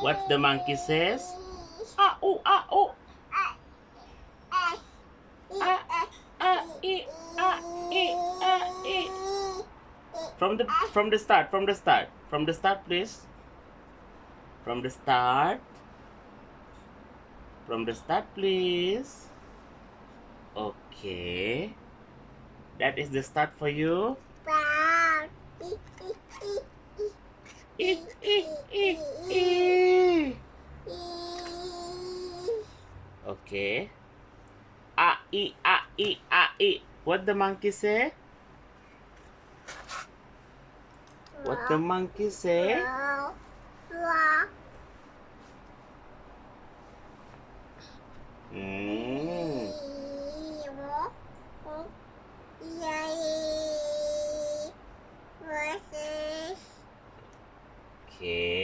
What's the monkey says? Ah, oh, ah, oh. Ah, ah, e. From the start, please. From the start. From the start, please. Okay. That is the start for you. E, e, e, e. Okay. A, e. What the monkey say? What the monkey say? Mm. Okay.